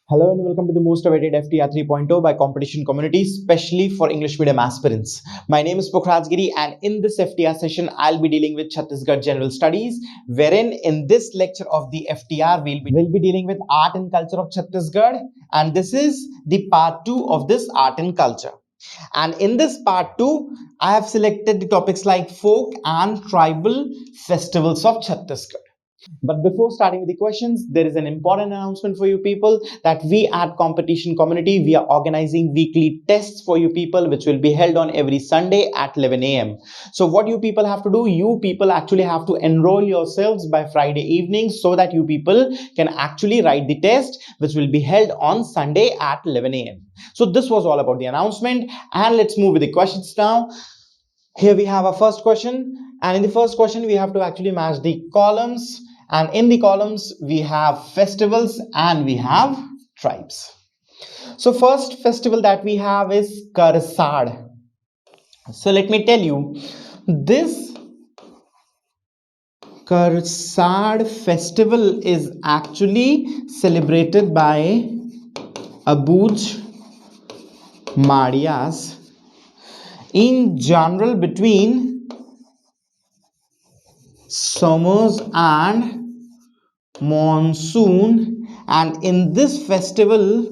Hello and welcome to the most awaited FTR 3.0 by competition community, especially for English medium aspirants. My name is Pokhrajgiri, and in this FTR session, I'll be dealing with Chhattisgarh General Studies, wherein in this lecture of the FTR, we'll be dealing with art and culture of Chhattisgarh, and this is the part 2 of this art and culture. And in this part 2, I have selected the topics like folk and tribal festivals of Chhattisgarh. But before starting with the questions, there is an important announcement for you people that we at Competition Community, we are organizing weekly tests for you people, which will be held on every Sunday at 11 a.m. So what you people have to do, you people actually have to enroll yourselves by Friday evening so that you people can actually write the test, which will be held on Sunday at 11 a.m. So this was all about the announcement, and let's move with the questions now. Here we have our first question, and in the first question we have to actually match the columns, and in the columns we have festivals and we have tribes. So first festival that we have is Karsad. So let me tell you, this Karsad festival is actually celebrated by Abuj Marias in general between summers and monsoon, and in this festival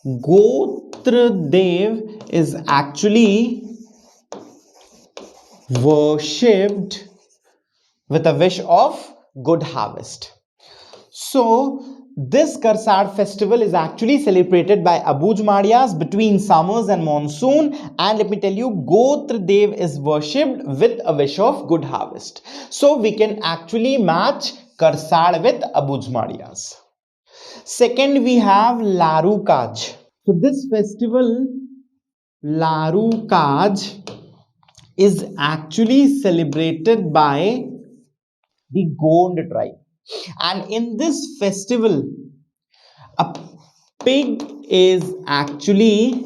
Gotra Dev is actually worshipped with a wish of good harvest. So this Karsad festival is actually celebrated by Abuj Marias between summers and monsoon, and let me tell you, Gotra Dev is worshipped with a wish of good harvest. So we can actually match Karsad with Abuj Marias. Second, we have Laru Kaj. So this festival, Laru Kaj, is actually celebrated by the Gond tribe. And in this festival, a pig is actually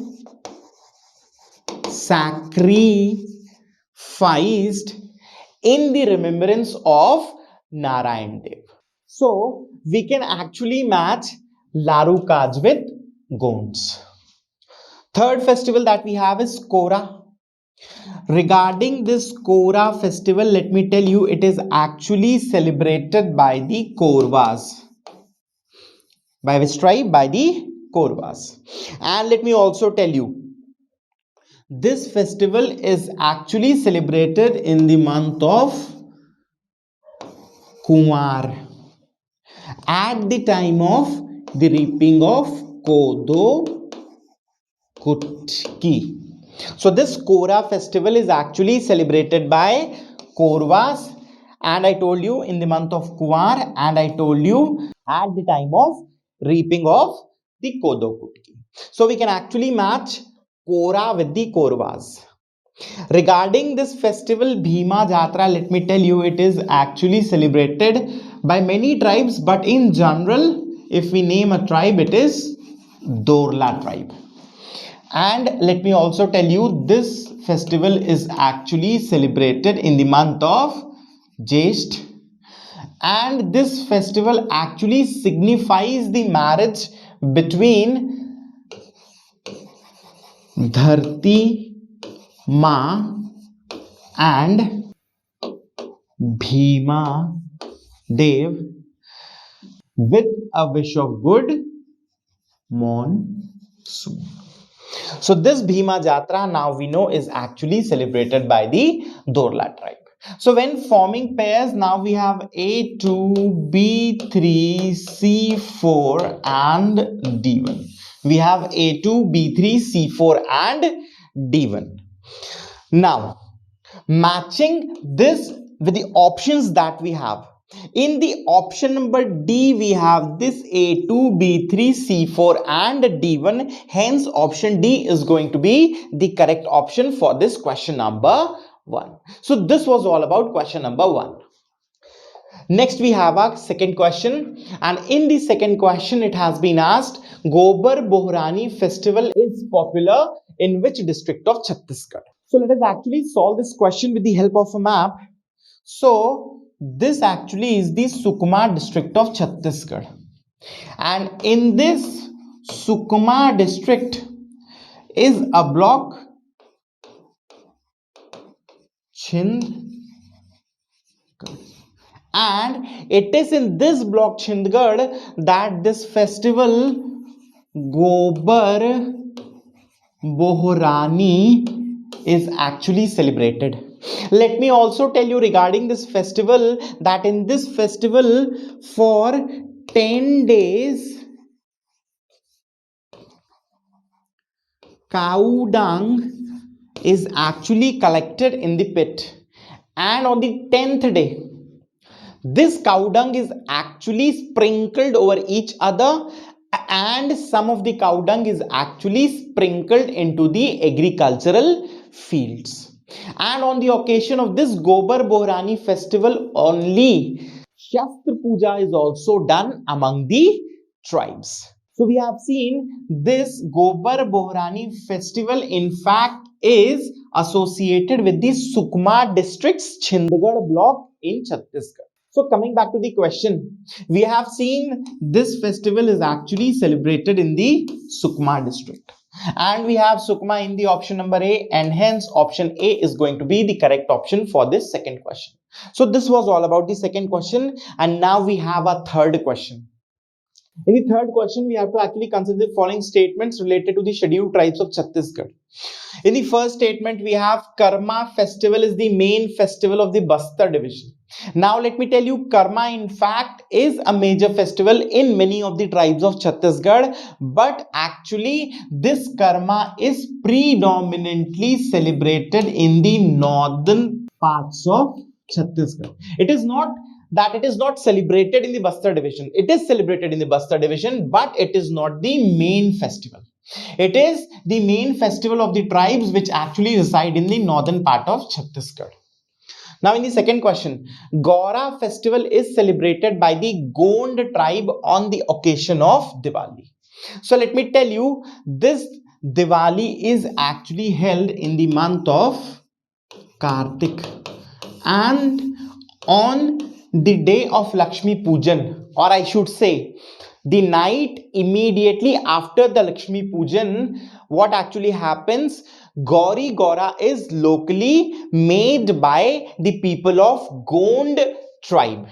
sacrificed in the remembrance of Narayan Dev. So we can actually match Laru Kaj with Gonds. Third festival that we have is Kora. Regarding this Kora festival, let me tell you, it is actually celebrated by the Korvas. By which tribe? By the Korvas. And let me also tell you, this festival is actually celebrated in the month of Kumar at the time of the reaping of Kodo Kutki. So this Kora festival is actually celebrated by Korvas, and I told you in the month of Kumar, and I told you at the time of reaping of the Kodo Kutki. So we can actually match Kora with the Korvas. Regarding this festival Bhima Jatra, let me tell you, it is actually celebrated by many tribes, but in general, if we name a tribe, it is Dorla tribe. And let me also tell you, this festival is actually celebrated in the month of Jesht, and this festival actually signifies the marriage between Dharti Ma and Bhima Dev with a wish of good monsoon. So this Bhima Jatra, now we know, is actually celebrated by the Dorla tribe. So when forming pairs, now we have A2, B3, C4 and D1. We have A2, B3, C4 and D1. Now, matching this with the options that we have. In the option number D, we have this A2, B3, C4 and D1. Hence, option D is going to be the correct option for this question number 1. So, this was all about question number 1. Next, we have our second question, and in the second question, it has been asked, Gobar Bohrani festival is popular in which district of Chhattisgarh? So, let us actually solve this question with the help of a map. So, this actually is the Sukma district of Chhattisgarh. And in this Sukma district is a block Chindgarh. And it is in this block Chindgarh that this festival Gobar Bohrani is actually celebrated. Let me also tell you regarding this festival that in this festival for 10 days cow dung is actually collected in the pit, and on the 10th day this cow dung is actually sprinkled over each other, and some of the cow dung is actually sprinkled into the agricultural fields. And on the occasion of this Gobar Bohrani festival only Shastra Puja is also done among the tribes. So we have seen this Gobar Bohrani festival in fact is associated with the Sukma district's Chindgarh block in Chhattisgarh. So coming back to the question, we have seen this festival is actually celebrated in the Sukma district. And we have Sukma in the option number A, and hence option A is going to be the correct option for this second question. So this was all about the second question, and now we have a third question. In the third question, we have to actually consider the following statements related to the scheduled tribes of Chhattisgarh. In the first statement, we have Karma festival is the main festival of the Bastar division. Now let me tell you, Karma in fact is a major festival in many of the tribes of Chhattisgarh, but actually this Karma is predominantly celebrated in the northern parts of Chhattisgarh. It is not that it is not celebrated in the Bastar division. It is celebrated in the Bastar division, but it is not the main festival. It is the main festival of the tribes which actually reside in the northern part of Chhattisgarh. Now in the second question, Gaura festival is celebrated by the Gond tribe on the occasion of Diwali. So let me tell you, this Diwali is actually held in the month of Kartik, and on the day of Lakshmi Pujan, or I should say the night immediately after the Lakshmi Pujan, what actually happens, Gauri Gaura is locally made by the people of Gond tribe,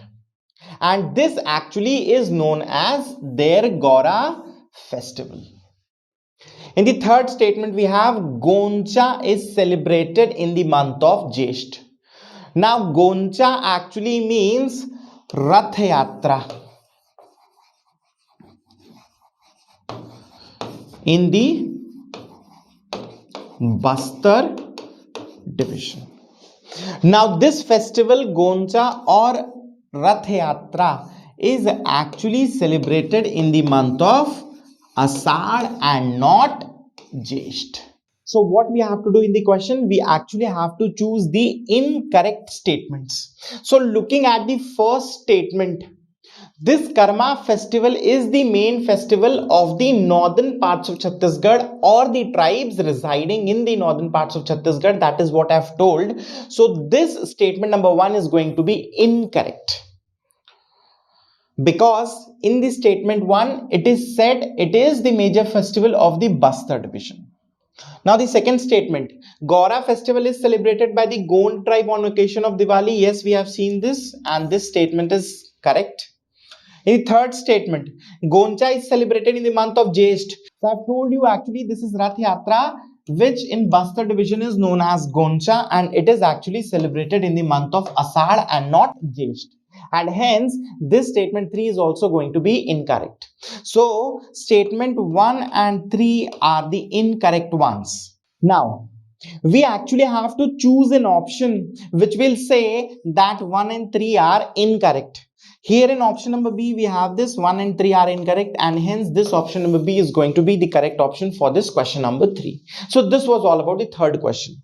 and this actually is known as their Gaura festival. In the third statement, we have Goncha is celebrated in the month of Jesht. Now Goncha actually means Rath Yatra in the Bastar division. Now this festival Goncha or Rath Yatra is actually celebrated in the month of Asad and not Jesht. So what we have to do in the question, we actually have to choose the incorrect statements. So looking at the first statement, this Karma festival is the main festival of the northern parts of Chhattisgarh or the tribes residing in the northern parts of Chhattisgarh. That is what I have told. So this statement number 1 is going to be incorrect, because in the statement 1 it is said it is the major festival of the Bastar division. Now the second statement, Gaura festival is celebrated by the Gond tribe on occasion of Diwali. Yes, we have seen this, and this statement is correct. In the third statement, Goncha is celebrated in the month of Jesht. So I've told you actually this is Rath Yatra, which in Bastar division is known as Goncha, and it is actually celebrated in the month of Asad and not Jesht. And hence this statement 3 is also going to be incorrect. So statement 1 and 3 are the incorrect ones. Now we actually have to choose an option which will say that 1 and 3 are incorrect. Here in option number B, we have this 1 and 3 are incorrect, and hence this option number B is going to be the correct option for this question number 3. So this was all about the third question.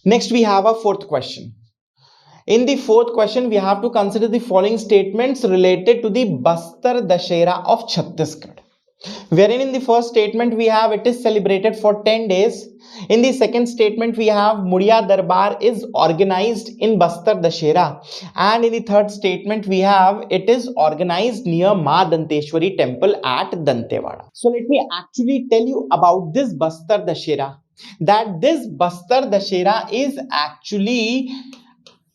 Next we have a fourth question. In the fourth question, we have to consider the following statements related to the Bastar Dashera of Chhattisgarh. wherein in the first statement we have it is celebrated for 10 days. In the second statement we have Muria Darbar is organized in Bastar Dashera, and in the third statement we have it is organized near Ma Danteshwari temple at Dantewada. So let me actually tell you about this Bastar Dashera, that this Bastar Dashera is actually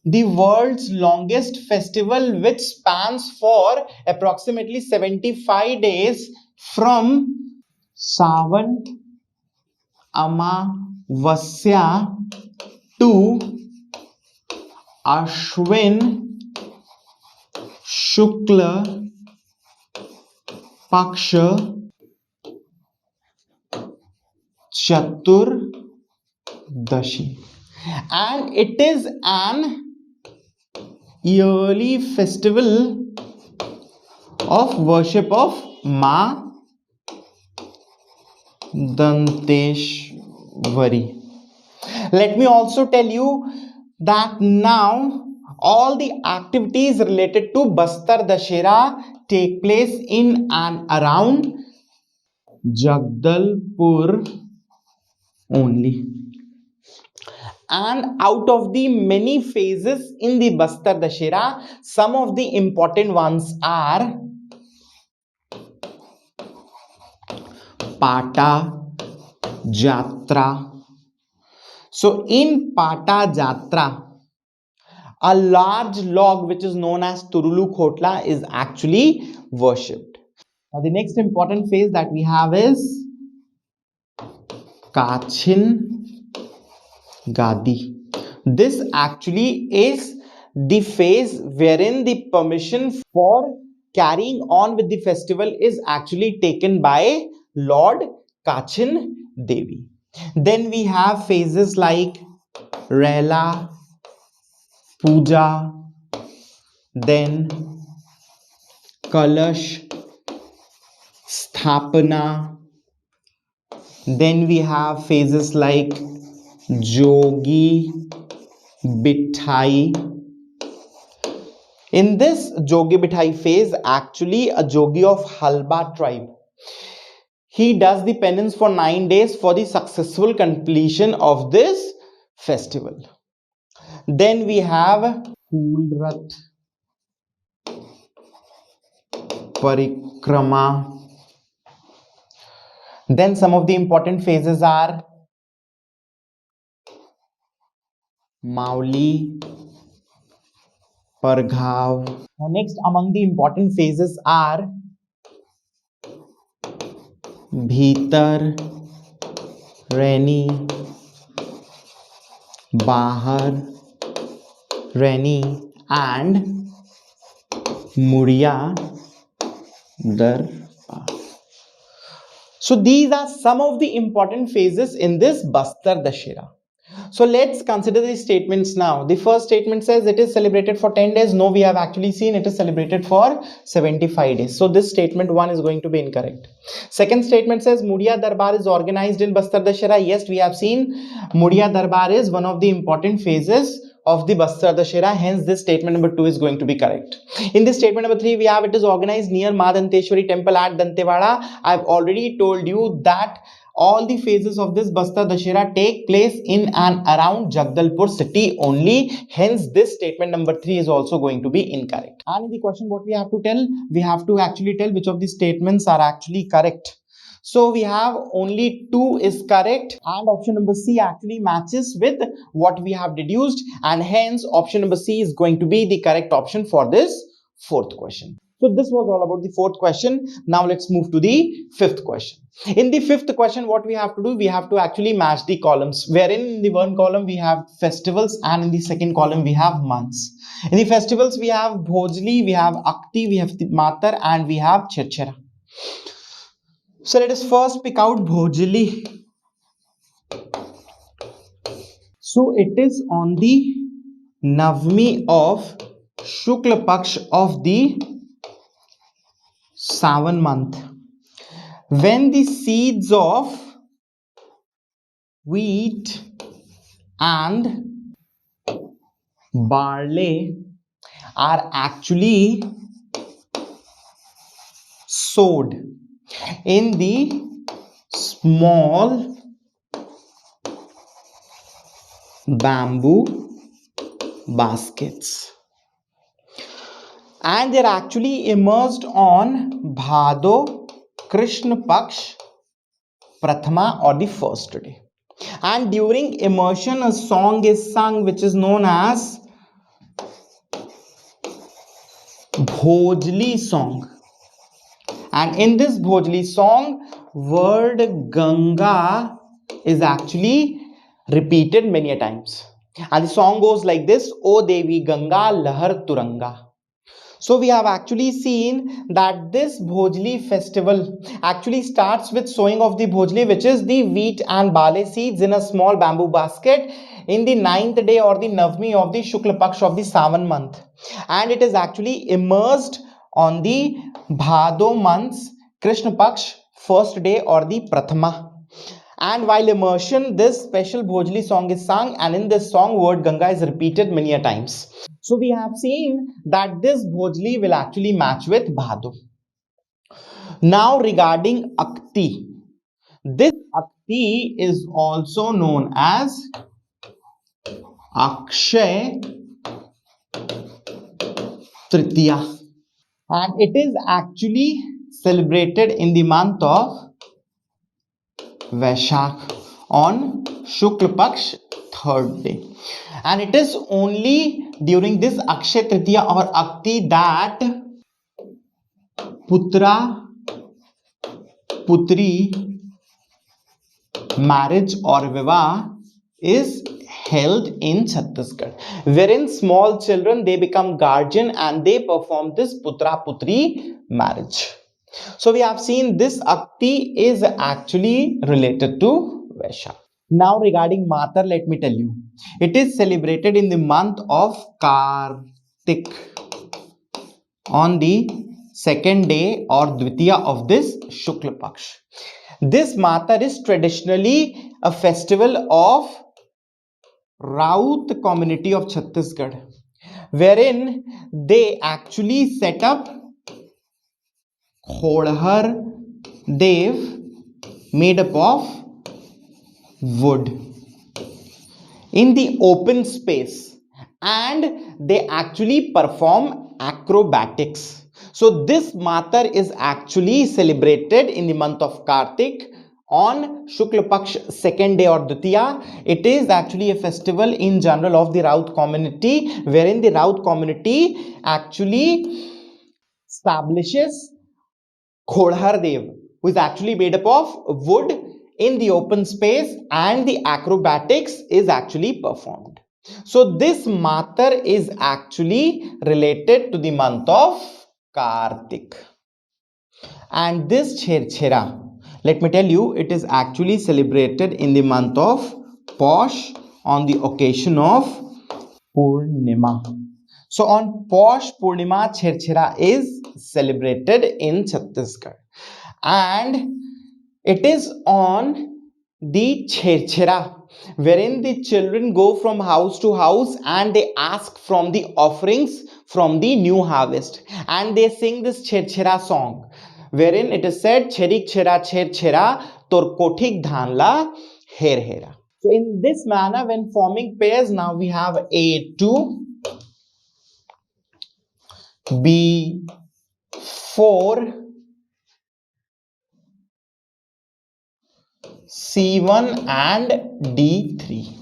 the world's longest festival, which spans for approximately 75 days from Savan Amavasya to Ashwin Shukla Paksha Chaturdashi, and it is an yearly festival of worship of Ma Danteshwari. Let me also tell you that now all the activities related to Bastar Dashera take place in and around Jagdalpur only. And out of the many phases in the Bastar Dashera, some of the important ones are Pata Jatra. So in Pata Jatra, a large log which is known as Turulu Khotla is actually worshipped. Now the next important phase that we have is Kachin Gadi. This actually is the phase wherein the permission for carrying on with the festival is actually taken by Lord Kachin Devi. Then we have phases like Rela, Puja, then Kalash Sthapana. Then we have phases like Jogi Bithai. In this Jogi Bithai phase, actually a Jogi of Halba tribe, he does the penance for 9 days for the successful completion of this festival. Then we have Kulrat Parikrama. Then some of the important phases are Mauli Parghav. Now next among the important phases are Bhitar Reni, Bahar Reni, and Muria Darbar. So these are some of the important phases in this Bastar Dashera. So let's consider these statements now. The first statement says it is celebrated for 10 days. No, we have actually seen it is celebrated for 75 days. So this statement 1 is going to be incorrect. Second statement says Muria Darbar is organized in Bastar Dashera. Yes, we have seen Muria Darbar is one of the important phases of the Bastar Dashera. Hence this statement number 2 is going to be correct. In this statement number 3 we have it is organized near Ma Danteshwari temple at Dantewada. I have already told you that all the phases of this Bastar Dashera take place in and around Jagdalpur city only. Hence this statement number 3 is also going to be incorrect. And in the question what we have to tell, we have to actually tell which of the statements are actually correct. So we have only 2 is correct, and option number C actually matches with what we have deduced, and hence option number C is going to be the correct option for this fourth question. So this was all about the fourth question. Now let's move to the fifth question. In the fifth question, what we have to do, we have to actually match the columns, wherein in the one column we have festivals and in the second column we have months. In the festivals we have Bhojli, we have Akti, we have Matar, and we have Chirchera. So let us first pick out Bhojli. So it is on the Navami of Shukla Paksh of the Savan month, when the seeds of wheat and barley are actually sowed. in the small bamboo baskets, and they're actually immersed on Bhado Krishna Paksh Prathama, or the first day. And during immersion, a song is sung which is known as Bhojli song. And in this Bhojli song, word Ganga is actually repeated many a times. And the song goes like this: O Devi Ganga Lahar Turanga. So we have actually seen that this Bhojli festival actually starts with sowing of the Bhojli, which is the wheat and barley seeds, in a small bamboo basket in the 9th day or the Navmi of the Shukla Paksh of the Savan month. And it is actually immersed on the Bhado month's Krishna Paksh first day or the Prathama. And while immersion, this special Bhojli song is sung, and in this song, word Ganga is repeated many a times. So we have seen that this Bhojli will actually match with Bhado. Now regarding Akti, this Akti is also known as Akshay Tritiya, and it is actually celebrated in the month of Vaishakh on Shukla Paksh third day. And it is only during this Akshay Tritiya or Akti that Putra Putri marriage or Vivah is held in Chhattisgarh, wherein small children, they become guardian and they perform this Putra Putri marriage. So we have seen this Akti is actually related to Vaishakh. Now regarding Matar, let me tell you, it is celebrated in the month of Kartik on the second day or Dvitiya of this Shukla Paksh. This Matar is traditionally a festival of Raut community of Chhattisgarh, wherein they actually set up Khodhar Dev made up of wood in the open space, and they actually perform acrobatics. So this Matar is actually celebrated in the month of Kartik on Shukla Paksh second day or Dutiya. It is actually a festival in general of the Raut community, wherein the Raut community actually establishes Khodhar Dev, who is actually made up of wood in the open space, and the acrobatics is actually performed. So this Matar is actually related to the month of Kartik. And this Chherchhera, let me tell you, it is actually celebrated in the month of Posh on the occasion of Purnima. So on Posh Purnima, Chherchhera is celebrated in Chhattisgarh, and it is on the Chherchhera wherein the children go from house to house and they ask from the offerings from the new harvest, and they sing this Chherchhera song wherein it is said Cherik Chera Chherchhera Tor Kothik Dhanla Her Hera. So in this manner, when forming pairs, now we have A2, B4, C1 and D3.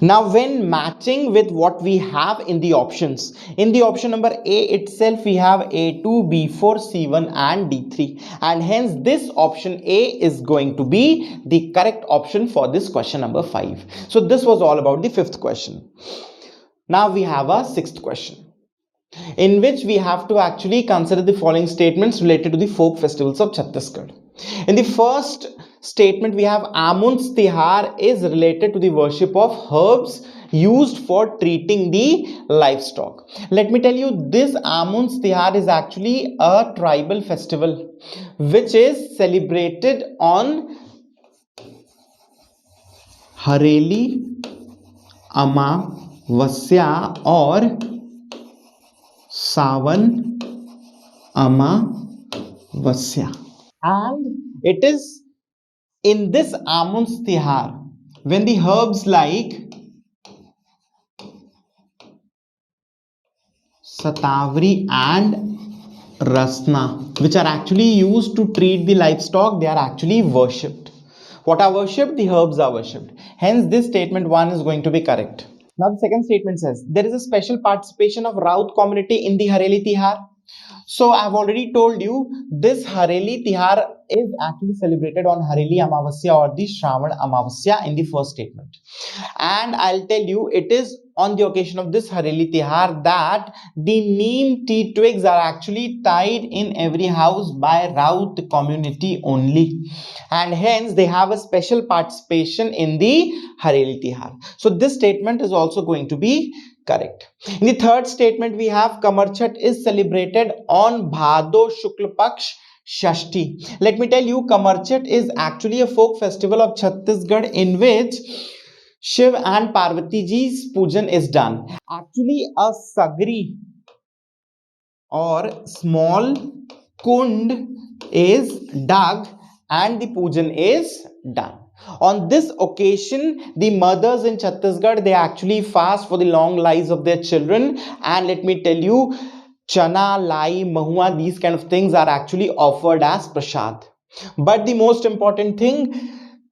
Now when matching with what we have in the options, in the option number A itself we have A2, B4, C1 and D3, and hence this option A is going to be the correct option for this question number 5. So this was all about the 5th question. Now we have a 6th question, in which we have to actually consider the following statements related to the folk festivals of Chhattisgarh. In the first statement, we have Amun's Tihar is related to the worship of herbs used for treating the livestock. Let me tell you, this Amun's Tihar is actually a tribal festival which is celebrated on Hareli Amavasya or Savan Amavasya. And it is in this Amun's Tihar when the herbs like Satavari and Rasna, which are actually used to treat the livestock, they are actually worshipped. What are worshipped? The herbs are worshipped. Hence, this statement 1 is going to be correct. Now, the second statement says there is a special participation of Raut community in the Hareli Tihar. So I've already told you this Hareli Tihar is actually celebrated on Hareli Amavasya or the Shravan Amavasya in the first statement. And I'll tell you, it is on the occasion of this Hareli Tihar that the neem tea twigs are actually tied in every house by Raut community only. And hence they have a special participation in the Hareli Tihar. So this statement is also going to be correct. In the third statement, we have Kamarchat is celebrated on Bhado Shukla Paksh Shashti. Let me tell you, Kamarchat is actually a folk festival of Chhattisgarh in which Shiv and Parvati ji's pujan is done. Actually, a sagri or small kund is dug and the pujan is done. On this occasion, the mothers in Chhattisgarh, they actually fast for the long lives of their children. And let me tell you, chana, lai, mahua, these kind of things are actually offered as prasad. But the most important thing,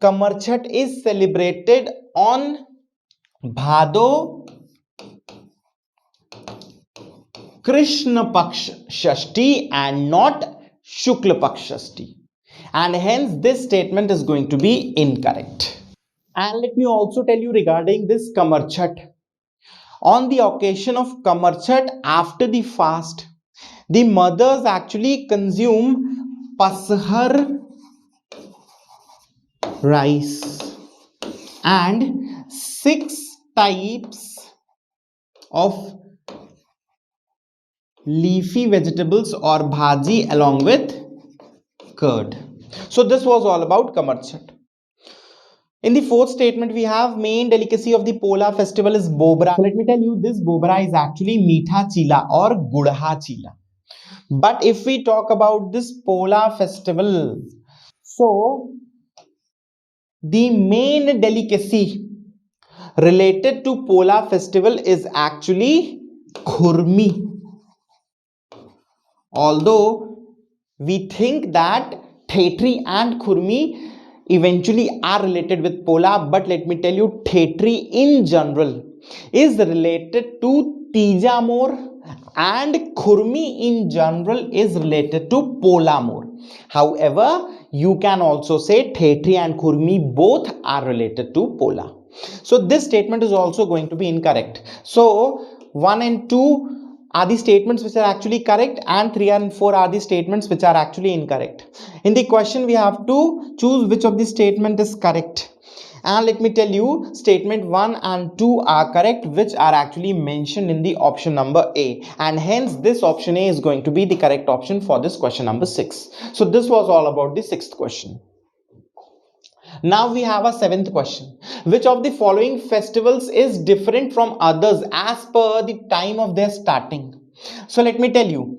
Kamarchat is celebrated on Bhado Krishna Paksh Shashti and not Shukla Paksh Shashti. And hence this statement is going to be incorrect. And let me also tell you regarding this Kamarchat. On the occasion of Kamarchat after the fast, the mothers actually consume pashar rice and 6 types of leafy vegetables or bhaji along with curd. So this was all about Kamarchat. In the fourth statement, we have main delicacy of the Pola festival is Bobra. So let me tell you, this Bobra is actually Meetha Chila or Gudha Chila. But if we talk about this Pola festival, so the main delicacy related to Pola festival is actually Khurmi. Although we think that Thetri and Khurmi eventually are related with Pola, but let me tell you, Thetri in general is related to Tijamor and Khurmi in general is related to Polamor. However, you can also say Thetri and Khurmi both are related to Pola. So this statement is also going to be incorrect. So 1 and 2 are the statements which are actually correct and 3 and 4 are the statements which are actually incorrect. In the question, we have to choose which of the statement is correct. And let me tell you, statement 1 and 2 are correct, which are actually mentioned in the option number A. And hence, this option A is going to be the correct option for this question number 6. So this was all about the 6th question. Now we have a 7th question. Which of the following festivals is different from others as per the time of their starting? So let me tell you,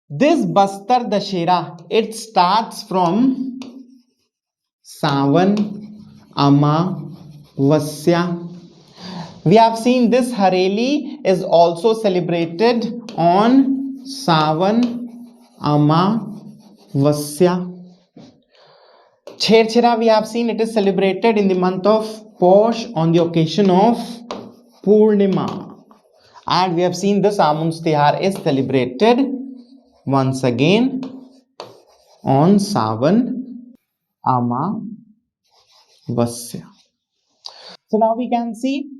this Bastar Dashera, it starts from Sawan Amavasya. We have seen this Hareli is also celebrated on Sawan Amavasya. Chherchera, we have seen it is celebrated in the month of Posh on the occasion of Purnima. And we have seen this Amun's Tihar is celebrated once again on Sawan Amavasya. So now we can see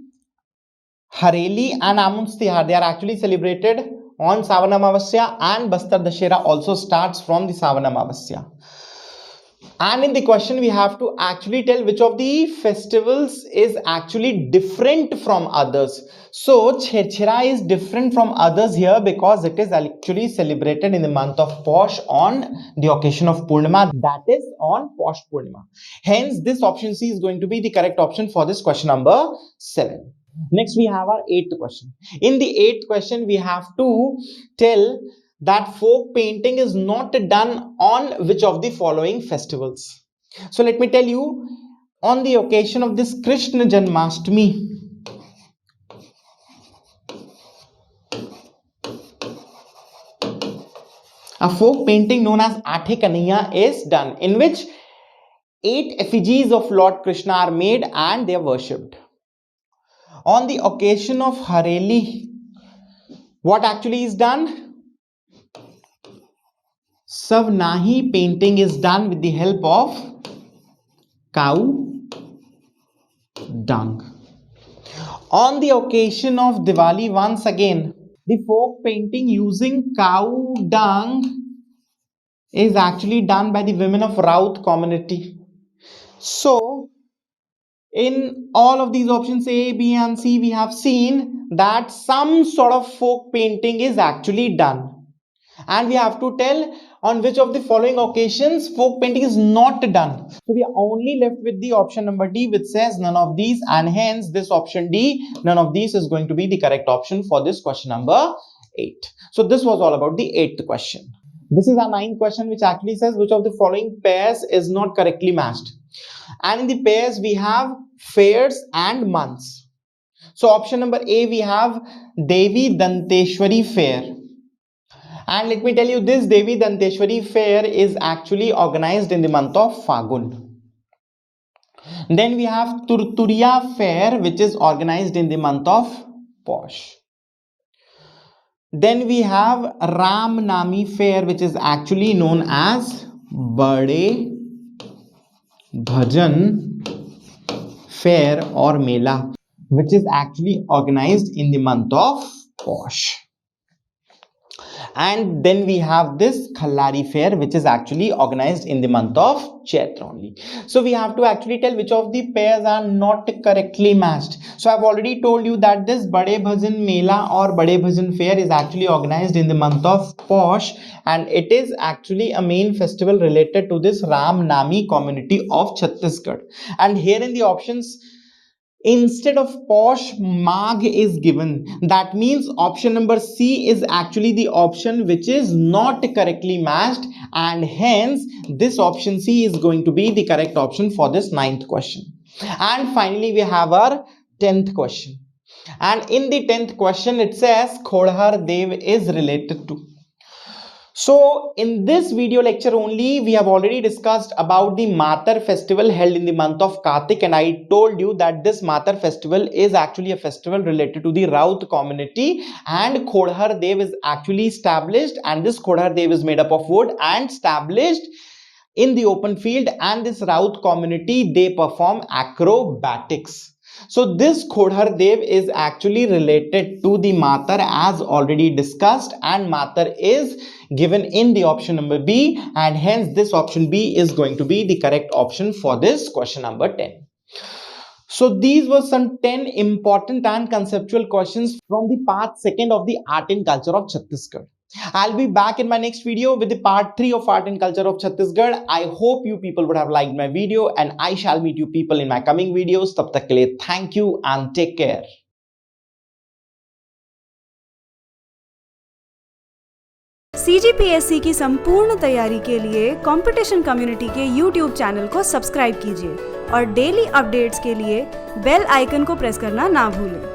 Hareli and Amun's Tihar, they are actually celebrated on Sawan Amavasya, and Bastar Dashera also starts from the Sawan Amavasya. And in the question, we have to actually tell which of the festivals is actually different from others. So Chherchera is different from others here because it is actually celebrated in the month of Posh on the occasion of Purnima, that is on Posh Purnima. Hence, this option C is going to be the correct option for this question number 7. Next, we have our 8th question. In the 8th question, we have to tell that folk painting is not done on which of the following festivals? So let me tell you, on the occasion of this Krishna Janmashtami, a folk painting known as Aathe Kanhaiya is done, in which 8 effigies of Lord Krishna are made and they are worshipped. On the occasion of Hareli, what actually is done? Savnahi painting is done with the help of cow dung. On the occasion of Diwali, once again, the folk painting using cow dung is actually done by the women of Raut community. So, in all of these options A, B and C, we have seen that some sort of folk painting is actually done. And we have to tell on which of the following occasions folk painting is not done. So we are only left with the option number D, which says none of these, and hence this option D, none of these, is going to be the correct option for this question number 8. So this was all about the 8th question. This is our 9th question, which actually says which of the following pairs is not correctly matched. And in the pairs we have fairs and months. So option number A, we have Devi Danteshwari fair. And let me tell you, this Devi Danteshwari fair is actually organized in the month of Fagun. Then we have Turturia fair, which is organized in the month of Posh. Then we have Ram Nami fair, which is actually known as Bade Bhajan fair or Mela, which is actually organized in the month of Posh. And then we have this Khallari fair, which is actually organized in the month of Chaitra only. So we have to actually tell which of the pairs are not correctly matched. So I've already told you that this Bade Bhajan Mela or Bade Bhajan fair is actually organized in the month of Posh, and it is actually a main festival related to this Ram Nami community of Chhattisgarh. And here in the options, instead of Posh, Magh is given. That means option number C is actually the option which is not correctly matched, and hence this option C is going to be the correct option for this 9th question. And finally we have our 10th question. And in the 10th question it says Khodhar Dev is related to. So in this video lecture only, we have already discussed about the Matar festival held in the month of Kartik, and I told you that this Matar festival is actually a festival related to the Raut community, and Khodhar Dev is actually established, and this Khodhar Dev is made up of wood and established in the open field, and this Raut community, they perform acrobatics. So this Khodhar Dev is actually related to the Matar as already discussed, and Matar is given in the option number B, and hence this option B is going to be the correct option for this question number 10. So these were some 10 important and conceptual questions from the part 2nd of the Art and Culture of Chhattisgarh. I'll be back in my next video with the part 3 of Art and Culture of Chhattisgarh. I hope you people would have liked my video, and I shall meet you people in my coming videos. Tab tak ke liye thank you and take care. CGPSC की संपूर्ण तैयारी के लिए competition community के YouTube channel को subscribe कीजिए और daily updates के लिए बेल आइकन को प्रेस करना ना भूलें।